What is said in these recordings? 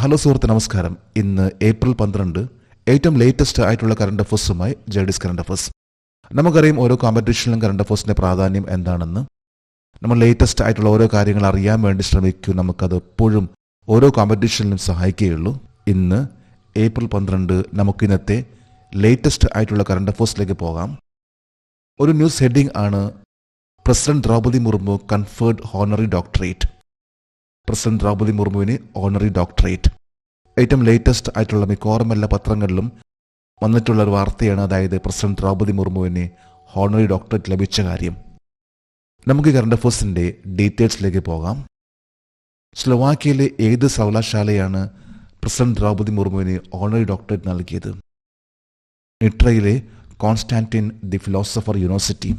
Hello സുഹൃത്ത്, നമസ്കാരം. ഇന്ന് ഏപ്രിൽ 12, ഏറ്റവും ലേറ്റസ്റ്റ് ആയിട്ടുള്ള കറണ്ട് അഫേഴ്സുമായി ജെഡിസ് കറണ്ട് അഫേഴ്സ്. നമുക്കറിയാം ഓരോ കോമ്പറ്റീഷനിലും കറണ്ട് അഫേഴ്സിൻ്റെ പ്രാധാന്യം എന്താണെന്ന്. നമ്മൾ ലേറ്റസ്റ്റ് ആയിട്ടുള്ള ഓരോ കാര്യങ്ങൾ അറിയാൻ വേണ്ടി ശ്രമിക്കും. നമുക്കത് എപ്പോഴും ഓരോ കോമ്പറ്റീഷനിലും സഹായിക്കുകയുള്ളൂ. ഇന്ന് ഏപ്രിൽ 12 നമുക്കിന്നത്തെ ലേറ്റസ്റ്റ് ആയിട്ടുള്ള കറണ്ട് അഫേഴ്സിലേക്ക് പോകാം. ഒരു ന്യൂസ് ഹെഡിംഗ് ആണ്: president Droupadi Murmu conferred honorary doctorate. President Droupadi മുർമുവിന് ഓണറി ഡോക്ടറേറ്റ്. ഏറ്റവും ലേറ്റസ്റ്റ് ആയിട്ടുള്ള മിക്കവാറും എല്ലാ പത്രങ്ങളിലും വന്നിട്ടുള്ള ഒരു വാർത്തയാണ്, അതായത് പ്രസിഡന്റ് ദ്രൗപദി മുർമുവിന് ഹോണറി ഡോക്ടറേറ്റ് ലഭിച്ച കാര്യം. നമുക്ക് കറണ്ട് അഫേഴ്സിൻ്റെ ഡീറ്റെയിൽസിലേക്ക് പോകാം. സ്ലൊവാക്യയിലെ ഏത് സർവകലാശാലയാണ് പ്രസിഡന്റ് ദ്രൗപദി മുർമുവിന് ഓണറി ഡോക്ടറേറ്റ് നൽകിയത്? നിട്രയിലെ കോൺസ്റ്റാന്റിൻ ദി ഫിലോസഫർ യൂണിവേഴ്സിറ്റി.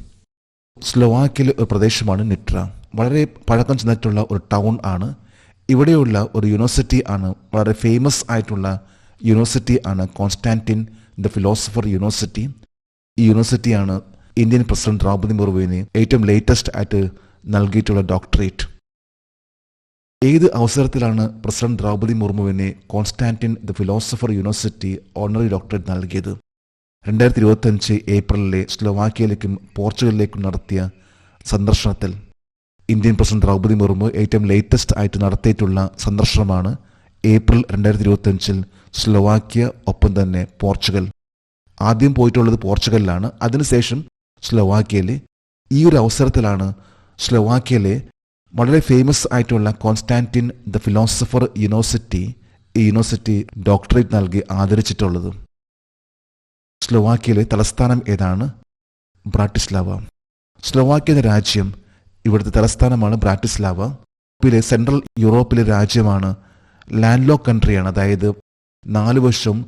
സ്ലൊവാക്യയിലെ ഒരു പ്രദേശമാണ് നിട്ര. വളരെ പഴക്കം ചെന്നിട്ടുള്ള ഒരു ടൗൺ ആണ്. ഇവിടെയുള്ള ഒരു യൂണിവേഴ്സിറ്റി ആണ്, വളരെ ഫേമസ് ആയിട്ടുള്ള യൂണിവേഴ്സിറ്റി ആണ് കോൺസ്റ്റാന്റിൻ ദ ഫിലോസഫർ യൂണിവേഴ്സിറ്റി. ഈ യൂണിവേഴ്സിറ്റിയാണ് ഇന്ത്യൻ പ്രസിഡന്റ് ദ്രൗപദി മുർമുവിന് ഏറ്റവും ലേറ്റസ്റ്റ് ആയിട്ട് നൽകിയിട്ടുള്ള ഡോക്ടറേറ്റ്. ഏത് അവസരത്തിലാണ് പ്രസിഡന്റ് ദ്രൗപദി മുർമുവിന് Constantine the philosopher university honorary doctorate നൽകിയത്? 2025 ഏപ്രിലിലെ സ്ലൊവാക്യയിലേക്കും പോർച്ചുഗലിലേക്കും നടത്തിയ സന്ദർശനത്തിൽ. ഇന്ത്യൻ പ്രസിഡന്റ് ദ്രൗപദി മുർമു ഏറ്റവും ലേറ്റസ്റ്റ് ആയിട്ട് നടത്തിയിട്ടുള്ള സന്ദർശനമാണ് ഏപ്രിൽ 2025 സ്ലൊവാക്യ, ഒപ്പം തന്നെ പോർച്ചുഗൽ. ആദ്യം പോയിട്ടുള്ളത് പോർച്ചുഗലിലാണ്, അതിനുശേഷം സ്ലൊവാക്യയിലെ. ഈ ഒരു അവസരത്തിലാണ് സ്ലൊവാക്യയിലെ വളരെ ഫേമസ് ആയിട്ടുള്ള കോൺസ്റ്റാന്റിൻ ദ ഫിലോസഫർ യൂണിവേഴ്സിറ്റി, ഈ യൂണിവേഴ്സിറ്റി ഡോക്ടറേറ്റ് നൽകി ആദരിച്ചിട്ടുള്ളത്. സ്ലൊവാക്യയിലെ തലസ്ഥാനം ഏതാണ്? ബ്രാറ്റിസ്ലാവ. സ്ലൊവാക്യ എന്ന രാജ്യം, ഇവിടുത്തെ തലസ്ഥാനമാണ് ബ്രാറ്റിസ്ലാവ. സെൻട്രൽ യൂറോപ്പിലെ രാജ്യമാണ്. ലാൻഡ് ലോക്ക് കൺട്രിയാണ്, അതായത് 4 വശവും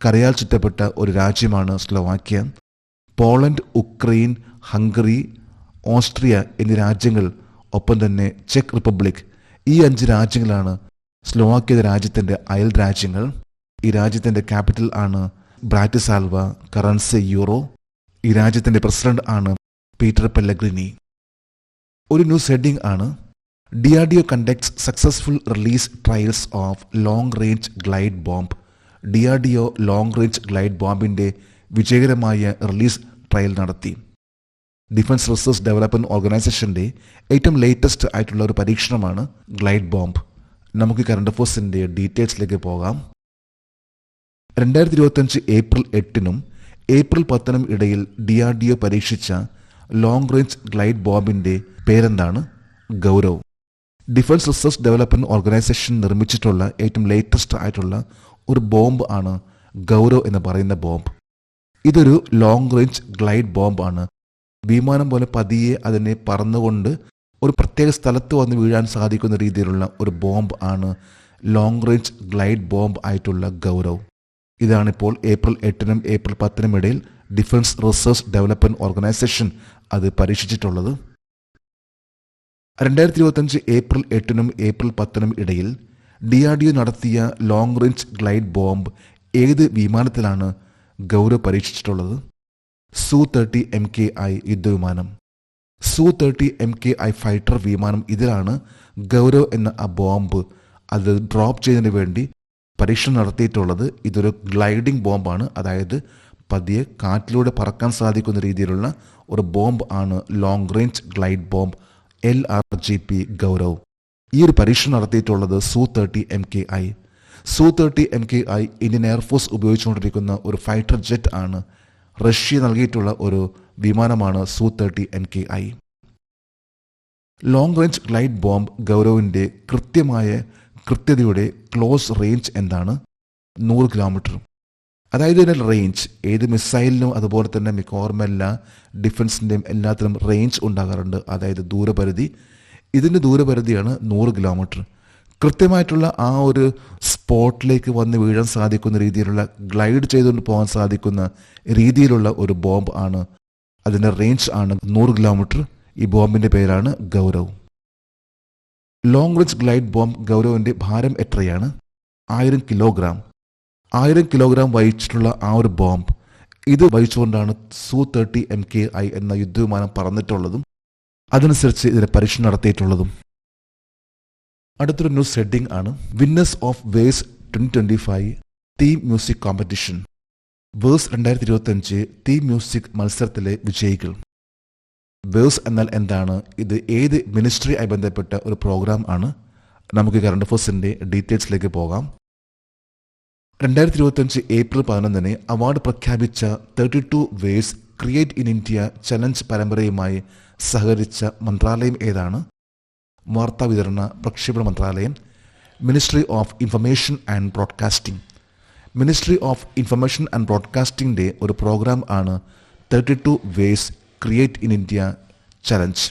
കരയാൽ ചുറ്റപ്പെട്ട ഒരു രാജ്യമാണ് Slovakia. Poland, Ukraine, Hungary, Austria എന്നീ രാജ്യങ്ങൾ, ഒപ്പം തന്നെ ചെക്ക് റിപ്പബ്ലിക്, ഈ 5 രാജ്യങ്ങളാണ് സ്ലൊവാക്യ രാജ്യത്തിൻ്റെ അയൽ രാജ്യങ്ങൾ. ഈ രാജ്യത്തിൻ്റെ ക്യാപിറ്റൽ ആണ് ബ്രാറ്റിസ്ലാവ, കറൻസി യൂറോ. ഈ രാജ്യത്തിൻ്റെ പ്രസിഡന്റ് ആണ് പീറ്റർ പെല്ലഗ്രിനി. ഒരു ന്യൂസ് ഹെഡിംഗ് ആണ്: DRDO conducts successful release trials of long range glide bomb. DRDO long range glide ബോംബിൻ്റെ വിജയകരമായ റിലീസ് ട്രയൽ നടത്തി. ഡിഫൻസ് റിസർച്ച് ഡെവലപ്മെൻറ്റ് ഓർഗനൈസേഷൻ്റെ ഏറ്റവും ലേറ്റസ്റ്റ് ആയിട്ടുള്ള ഒരു പരീക്ഷണമാണ് ഗ്ലൈഡ് ബോംബ്. നമുക്ക് കറണ്ട് അഫേഴ്സിൻ്റെ ഡീറ്റെയിൽസിലേക്ക് പോകാം. 2025 ഏപ്രിൽ 8-നും ഏപ്രിൽ 10-നും ഇടയിൽ DRDO പരീക്ഷിച്ച ലോങ് റേഞ്ച് ഗ്ലൈഡ് ബോംബിൻ്റെ പേരെന്താണ്? Gaurav. Defence research development organisation നിർമ്മിച്ചിട്ടുള്ള ഏറ്റവും ലേറ്റസ്റ്റ് ആയിട്ടുള്ള ഒരു ബോംബ് ആണ് ഗൗരവ് എന്ന് പറയുന്ന ബോംബ്. ഇതൊരു ലോങ് റേഞ്ച് ഗ്ലൈഡ് ബോംബാണ്. വിമാനം പോലെ പതിയെ അതിനെ പറന്നുകൊണ്ട് ഒരു പ്രത്യേക സ്ഥലത്ത് വന്ന് വീഴാൻ സാധിക്കുന്ന രീതിയിലുള്ള ഒരു ബോംബ് ആണ് ലോങ് റേഞ്ച് ഗ്ലൈഡ് ബോംബ് ആയിട്ടുള്ള ഗൗരവ്. ഇതാണിപ്പോൾ ഏപ്രിൽ 8-നും ഏപ്രിൽ 10-നും ഇടയിൽ ഡിഫൻസ് റിസർച്ച് ഡെവലപ്മെൻറ്റ് ഓർഗനൈസേഷൻ അത് പരീക്ഷിച്ചിട്ടുള്ളത്. 2025 ഏപ്രിൽ 8-നും ഏപ്രിൽ 10-നും ഇടയിൽ DRDO നടത്തിയ ലോങ് റേഞ്ച് ഗ്ലൈഡ് ബോംബ് ഏത് വിമാനത്തിലാണ് ഗൗരവ് പരീക്ഷിച്ചിട്ടുള്ളത്? Su-30 MKI യുദ്ധവിമാനം. Su-30 MKI ഫൈറ്റർ വിമാനം, ഇതിലാണ് ഗൗരവ് എന്ന ആ ബോംബ് അത് ഡ്രോപ്പ് ചെയ്യുന്നതിന് വേണ്ടി പരീക്ഷണം നടത്തിയിട്ടുള്ളത്. ഇതൊരു ഗ്ലൈഡിംഗ് ബോംബാണ്, അതായത് പതിയെ കാറ്റിലൂടെ പറക്കാൻ സാധിക്കുന്ന രീതിയിലുള്ള ഒരു ബോംബ് ആണ് long range glide bomb LRGP Gaurav. ഈ ഒരു പരീക്ഷണം നടത്തിയിട്ടുള്ളത് Su-30 MKI. Su-30 MKI Indian air force ഉപയോഗിച്ചുകൊണ്ടിരിക്കുന്ന ഒരു ഫൈറ്റർ ജെറ്റ് ആണ്. റഷ്യ നൽകിയിട്ടുള്ള ഒരു വിമാനമാണ് Su-30 MKI. Long range glide bomb ഗൗരവിൻ്റെ കൃത്യതയുടെ ക്ലോസ് റേഞ്ച് എന്താണ്? 100 കിലോമീറ്റർ. അതായത് ഇതിൻ്റെ റേഞ്ച് ഏത് മിസൈലിനും അതുപോലെ തന്നെ മിക്കവാറും എല്ലാ ഡിഫൻസിൻ്റെയും എല്ലാത്തിനും റേഞ്ച് ഉണ്ടാകാറുണ്ട്, അതായത് ദൂരപരിധി. ഇതിൻ്റെ ദൂരപരിധിയാണ് 100 കിലോമീറ്റർ. കൃത്യമായിട്ടുള്ള ആ ഒരു സ്പോട്ടിലേക്ക് വന്ന് വീഴാൻ സാധിക്കുന്ന രീതിയിലുള്ള, ഗ്ലൈഡ് ചെയ്തുകൊണ്ട് പോകാൻ സാധിക്കുന്ന രീതിയിലുള്ള ഒരു ബോംബ് ആണ്. അതിൻ്റെ റേഞ്ച് ആണ് 100 കിലോമീറ്റർ. ഈ ബോംബിൻ്റെ പേരാണ് Gaurav. Long range glide bomb ഗൗരവിൻ്റെ ഭാരം എത്രയാണ്? 1000 കിലോഗ്രാം. 1000 കിലോഗ്രാം വഹിച്ചിട്ടുള്ള ആ ഒരു ബോംബ്, ഇത് വഹിച്ചുകൊണ്ടാണ് Su-30 MKI എന്ന യുദ്ധവിമാനം പറന്നിട്ടുള്ളതും അതനുസരിച്ച് ഇതിനെ പരീക്ഷണം നടത്തിയിട്ടുള്ളതും. അടുത്തൊരു ന്യൂസ് ഹെഡിംഗ് ആണ്: winners of Waves 2025 theme music competition. Waves 2025 theme music മത്സരത്തിലെ വിജയികൾ. വേഴ്സ് എന്നാൽ എന്താണ്? ഇത് ഏത് മിനിസ്ട്രി ആയി ബന്ധപ്പെട്ട ഒരു പ്രോഗ്രാം ആണ്? നമുക്ക് കറണ്ട് അഫയേഴ്സിന്റെ ഡീറ്റെയിൽസിലേക്ക് പോകാം. 2025 ഏപ്രിൽ 11 അവാർഡ് പ്രഖ്യാപിച്ച 32 waves create in India challenge പരമ്പരയുമായി സഹകരിച്ച മന്ത്രാലയം ഏതാണ്? വാർത്താ വിതരണ പ്രക്ഷേപണ മന്ത്രാലയം. Ministry of information and broadcasting. Ministry of information and ബ്രോഡ്കാസ്റ്റിംഗിൻ്റെ ഒരു പ്രോഗ്രാം ആണ് 32 waves create in India challenge.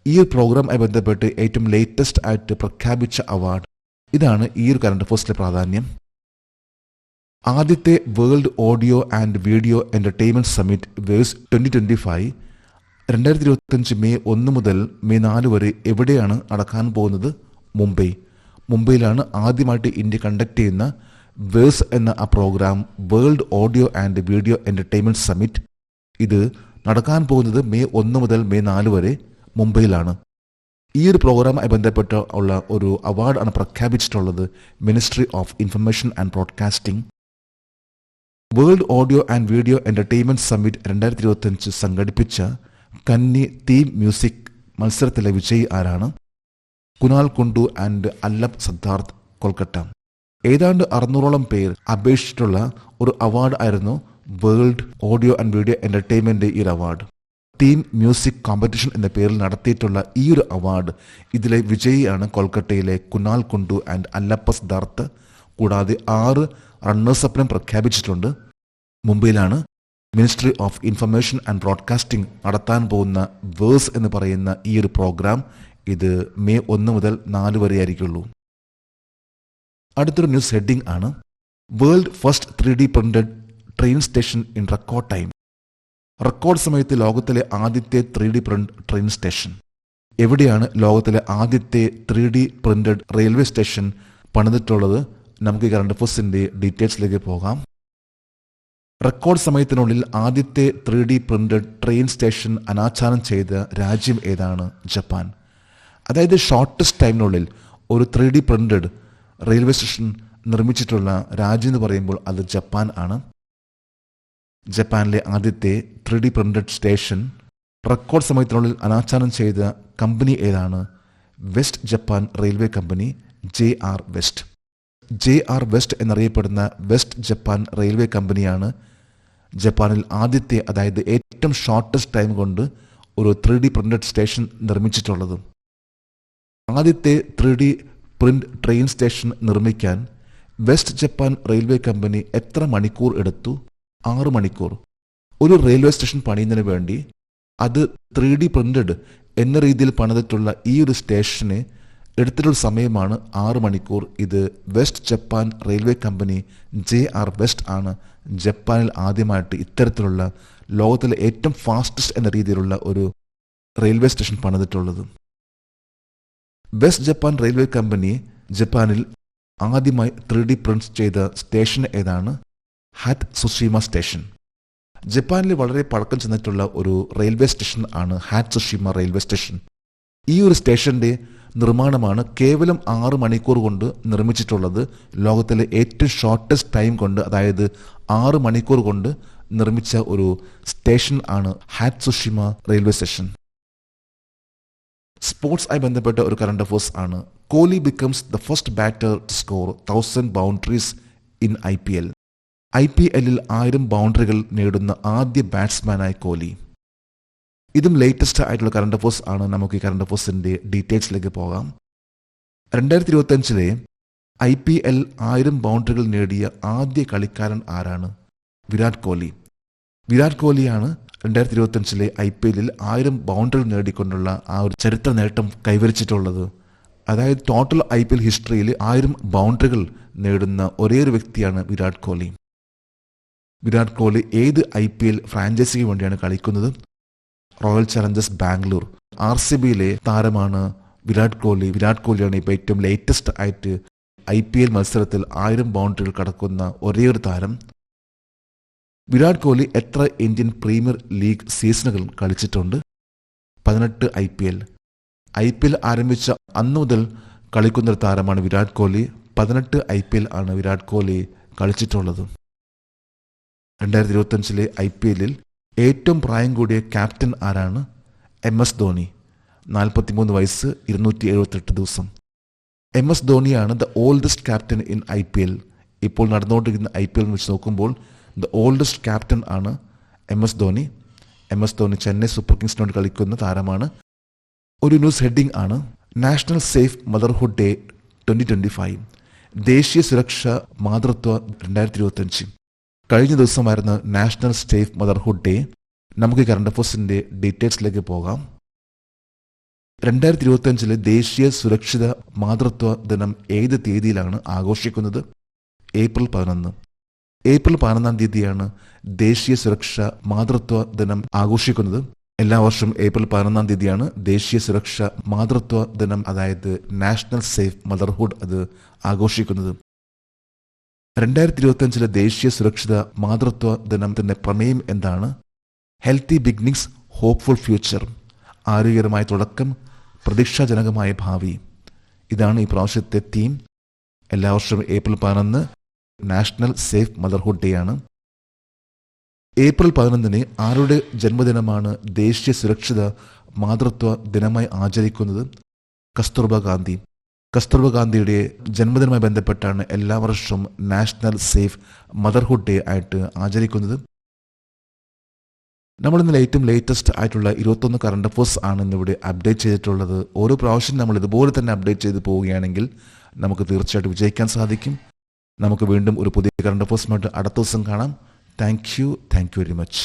ഈ ഒരു പ്രോഗ്രാമായി ബന്ധപ്പെട്ട് ഏറ്റവും ലേറ്റസ്റ്റ് ആയിട്ട് പ്രഖ്യാപിച്ച അവാർഡ് ഇതാണ്. ഈ ഒരു കറണ്ട് അഫയേഴ്സിലെ പ്രാധാന്യം. ആദ്യത്തെ world audio and video entertainment summit Waves 2025 2025 May 1 മുതൽ മെയ് 4 വരെ എവിടെയാണ് നടക്കാൻ പോകുന്നത്? മുംബൈയിലാണ് ആദ്യമായിട്ട് ഇന്ത്യ കണ്ടക്ട് ചെയ്യുന്ന വേഴ്സ് എന്ന ആ programme, world audio and video entertainment summit. ഇത് നടക്കാൻ പോകുന്നത് മെയ് 1 മുതൽ മെയ് 4 വരെ മുംബൈയിലാണ്. ഈ ഒരു പ്രോഗ്രാമായി ബന്ധപ്പെട്ട് ഉള്ള ഒരു അവാർഡാണ് പ്രഖ്യാപിച്ചിട്ടുള്ളത് ministry of information and broadcasting. World audio and video entertainment summit 2025 സംഘടിപ്പിച്ച കന്നി തീം മ്യൂസിക് മത്സരത്തിലെ വിജയി ആരാണ്? കുനാൽ കുണ്ടു ആൻഡ് അല്ലബ് സിദ്ധാർത്ഥ്, കൊൽക്കത്ത. ഏതാണ്ട് 600ഓളം പേർ അപേക്ഷിച്ചിട്ടുള്ള ഒരു അവാർഡ് ആയിരുന്നു world audio and video entertainment ഈ ഒരു അവാർഡ്. തീം മ്യൂസിക് കോമ്പറ്റീഷൻ എന്ന പേരിൽ നടത്തിയിട്ടുള്ള ഈ ഒരു അവാർഡ്, ഇതിലെ വിജയിയാണ് കൊൽക്കത്തയിലെ കുനാൽ കുണ്ടു ആൻഡ് അല്ലപ്പ സിദ്ധാർത്ഥ്. കൂടാതെ 6 റണ്ണേഴ്സപ്പിനും പ്രഖ്യാപിച്ചിട്ടുണ്ട്. മുംബൈയിലാണ് ministry of information and broadcasting നടത്താൻ പോകുന്ന വേഴ്സ് എന്ന് പറയുന്ന ഈ ഒരു പ്രോഗ്രാം. ഇത് മെയ് 1 മുതൽ 4 വരെ ആയിരിക്കുള്ളൂ. അടുത്തൊരു ന്യൂസ് ഹെഡിംഗ് ആണ് world first 3D printed train station in record time. Record സമയത്ത് ലോകത്തിലെ ആദ്യത്തെ 3D പ്രിന്റ് ട്രെയിൻ സ്റ്റേഷൻ. എവിടെയാണ് ലോകത്തിലെ ആദ്യത്തെ 3D പ്രിന്റഡ് റെയിൽവേ സ്റ്റേഷൻ പണിതിട്ടുള്ളത്? നമുക്ക് കറണ്ട് അഫയേഴ്സിന്റെ ഡീറ്റെയിൽസിലേക്ക് പോകാം. റെക്കോർഡ് സമയത്തിനുള്ളിൽ ആദ്യത്തെ 3D പ്രിന്റഡ് ട്രെയിൻ സ്റ്റേഷൻ അനാച്ഛാദനം ചെയ്ത രാജ്യം ഏതാണ്? ജപ്പാൻ. അതായത് ഷോർട്ടസ്റ്റ് ടൈമിനുള്ളിൽ ഒരു 3D പ്രിന്റഡ് റെയിൽവേ സ്റ്റേഷൻ നിർമ്മിച്ചിട്ടുള്ള രാജ്യം എന്ന് പറയുമ്പോൾ അത് ജപ്പാൻ ആണ്. ജപ്പാനിലെ ആദ്യത്തെ 3D പ്രിന്റഡ് സ്റ്റേഷൻ റെക്കോർഡ് സമയത്തിനുള്ളിൽ അനാച്ഛാദനം ചെയ്ത കമ്പനി ഏതാണ്? West Japan railway company, JR west. JR west എന്നറിയപ്പെടുന്ന വെസ്റ്റ് ജപ്പാൻ റെയിൽവേ കമ്പനിയാണ് ജപ്പാനിൽ ആദ്യത്തെ, അതായത് ഏറ്റവും ഷോർട്ടസ്റ്റ് ടൈം കൊണ്ട് ഒരു 3D പ്രിന്റഡ് സ്റ്റേഷൻ നിർമ്മിച്ചിട്ടുള്ളത്. ആദ്യത്തെ 3D പ്രിന്റ് ട്രെയിൻ സ്റ്റേഷൻ നിർമ്മിക്കാൻ വെസ്റ്റ് ജപ്പാൻ റെയിൽവേ കമ്പനി എത്ര മണിക്കൂർ എടുത്തു? 6 മണിക്കൂർ. ഒരു റെയിൽവേ സ്റ്റേഷൻ പണിയുന്നതിന് വേണ്ടി അത് 3D പ്രിന്റഡ് എന്ന രീതിയിൽ പണിതിട്ടുള്ള ഈ ഒരു സ്റ്റേഷന് എടുത്തിട്ടുള്ള സമയമാണ് 6 മണിക്കൂർ. ഇത് west Japan railway company JR west ആണ് ജപ്പാനിൽ ആദ്യമായിട്ട് ഇത്തരത്തിലുള്ള ലോകത്തിലെ ഏറ്റവും ഫാസ്റ്റസ്റ്റ് എന്ന രീതിയിലുള്ള ഒരു റെയിൽവേ സ്റ്റേഷൻ പണിതിട്ടുള്ളത്. വെസ്റ്റ് ജപ്പാൻ റെയിൽവേ കമ്പനി ജപ്പാനിൽ ആദ്യമായി 3D പ്രിന്റ് ചെയ്ത സ്റ്റേഷൻ ഏതാണ്? Hatsushima station. ജപ്പാനിൽ വളരെ പഴക്കം ചെന്നിട്ടുള്ള ഒരു റെയിൽവേ സ്റ്റേഷൻ ആണ് ഹാറ്റ്സുഷിമ റെയിൽവേ സ്റ്റേഷൻ. ഈ ഒരു സ്റ്റേഷന്റെ നിർമ്മാണമാണ് കേവലം 6 മണിക്കൂർ കൊണ്ട് നിർമ്മിച്ചിട്ടുള്ളത്. ലോകത്തിലെ ഏറ്റവും ഷോർട്ടസ്റ്റ് ടൈം കൊണ്ട്, അതായത് 6 മണിക്കൂർ കൊണ്ട് നിർമ്മിച്ച ഒരു സ്റ്റേഷൻ ആണ് ഹാറ്റ്സുഷിമ റെയിൽവേ സ്റ്റേഷൻ. സ്പോർട്സ് ആയി ബന്ധപ്പെട്ട ഒരു കറണ്ട് അഫയേഴ്സ് ആണ്. Kohli becomes the first batter to score 1000 boundaries in IPL. IPL-ൽ 1000 ബൗണ്ടറികൾ നേടുന്ന ആദ്യ ബാറ്റ്സ്മാനായി കോഹ്ലി. ഇതും ലേറ്റസ്റ്റ് ആയിട്ടുള്ള കറണ്ട് അഫയേഴ്സ് ആണ്. നമുക്ക് ഈ കറണ്ട് അഫയേഴ്സിന്റെ ഡീറ്റെയിൽസിലേക്ക് പോകാം. 2025 IPL 1000 ബൗണ്ടറികൾ നേടിയ ആദ്യ കളിക്കാരൻ ആരാണ്? വിരാട് കോഹ്ലി. വിരാട് കോഹ്ലിയാണ് 2025 IPL-ൽ 1000 ബൗണ്ടറികൾ നേടിക്കൊണ്ടുള്ള ആ ഒരു ചരിത്ര നേട്ടം കൈവരിച്ചിട്ടുള്ളത്. അതായത് ടോട്ടൽ IPL ഹിസ്റ്ററിയിൽ 1000 ബൗണ്ടറികൾ നേടുന്ന ഒരേ ഒരു വ്യക്തിയാണ് വിരാട് കോഹ്ലി. വിരാട് കോഹ്ലി ഏത് IPL ഫ്രാഞ്ചൈസിക്ക് വേണ്ടിയാണ് കളിക്കുന്നത്? റോയൽ ചലഞ്ചേഴ്സ് ബാംഗ്ലൂർ, RCBയിലെ താരമാണ് വിരാട് കോഹ്ലി. വിരാട് കോഹ്ലിയാണ് ഇപ്പോൾ ഏറ്റവും ലേറ്റസ്റ്റ് ആയിട്ട് IPL മത്സരത്തിൽ 1000 ബൗണ്ടറികൾ കടക്കുന്ന ഒരേ ഒരു താരം. വിരാട് കോഹ്ലി എത്ര ഇന്ത്യൻ പ്രീമിയർ ലീഗ് സീസണുകൾ കളിച്ചിട്ടുണ്ട്? 18 IPL ആരംഭിച്ച അന്നു മുതൽ കളിക്കുന്നൊരു താരമാണ് വിരാട് കോഹ്ലി. 18 IPL ആണ് വിരാട് കോഹ്ലി കളിച്ചിട്ടുള്ളത്. 2025 IPL ഏറ്റവും പ്രായം കൂടിയ ക്യാപ്റ്റൻ ആരാണ്? MS ധോണി. 43 വയസ്സ് 278 ദിവസം. MS ധോണിയാണ് the oldest captain in IPL. ഇപ്പോൾ നടന്നുകൊണ്ടിരിക്കുന്ന IPL വെച്ച് നോക്കുമ്പോൾ ദ ഓൾഡസ്റ്റ് ക്യാപ്റ്റൻ ആണ് MS Dhoni. MS Dhoni Chennai super കിങ്സിനോട് കളിക്കുന്ന താരമാണ്. ഒരു ന്യൂസ് ഹെഡിംഗ് ആണ് നാഷണൽ സേഫ് മദർഹുഡ് ഡേ 2025, ദേശീയ സുരക്ഷ മാതൃത്വ 2025. കഴിഞ്ഞ ദിവസമായിരുന്നു നാഷണൽ സേഫ് മദർഹുഡ് ഡേ. നമുക്ക് കറണ്ട് അഫയേഴ്സിന്റെ ഡീറ്റെയിൽസിലേക്ക് പോകാം. 2025 ദേശീയ സുരക്ഷിത മാതൃത്വ ദിനം ഏത് തീയതിയിലാണ് ആഘോഷിക്കുന്നത്? ഏപ്രിൽ 11. ഏപ്രിൽ 11 തീയതിയാണ് ദേശീയ സുരക്ഷ മാതൃത്വ ദിനം ആഘോഷിക്കുന്നത്. എല്ലാ വർഷവും ഏപ്രിൽ 11 തീയതിയാണ് ദേശീയ സുരക്ഷ മാതൃത്വ ദിനം, അതായത് നാഷണൽ സേഫ് മദർഹുഡ്, അത് ആഘോഷിക്കുന്നത്. 2025 ദേശീയ സുരക്ഷിത മാതൃത്വ ദിനത്തിന്റെ പ്രമേയം എന്താണ്? Healthy beginnings, hopeful future. ആരോഗ്യകരമായ തുടക്കം, പ്രതീക്ഷാജനകമായ ഭാവി. ഇതാണ് ഈ പ്രാവശ്യത്തെ തീം. എല്ലാ വർഷവും April 11 national safe motherhood day ആണ്. ഏപ്രിൽ 11 ആരുടെ ജന്മദിനമാണ് ദേശീയ സുരക്ഷിത മാതൃത്വ ദിനമായി ആചരിക്കുന്നത്? കസ്തൂർബ ഗാന്ധി. കസ്തൂർബ ഗാന്ധിയുടെ ജന്മദിനവുമായി ബന്ധപ്പെട്ടാണ് എല്ലാ വർഷവും നാഷണൽ സേഫ് മദർഹുഡ് ഡേ ആയിട്ട് ആചരിക്കുന്നത്. നമ്മളിന്നലെ ഏറ്റവും ലേറ്റസ്റ്റ് ആയിട്ടുള്ള 21 കറണ്ട് അഫയേഴ്സ് ആണ് ഇന്നിവിടെ അപ്ഡേറ്റ് ചെയ്തിട്ടുള്ളത്. ഓരോ പ്രാവശ്യം നമ്മൾ ഇതുപോലെ തന്നെ അപ്ഡേറ്റ് ചെയ്ത് പോവുകയാണെങ്കിൽ നമുക്ക് തീർച്ചയായിട്ടും വിജയിക്കാൻ സാധിക്കും. നമുക്ക് വീണ്ടും ഒരു പുതിയ കറണ്ട് അഫയേഴ്സുമായിട്ട് അടുത്ത ദിവസം കാണാം. Thank you very much.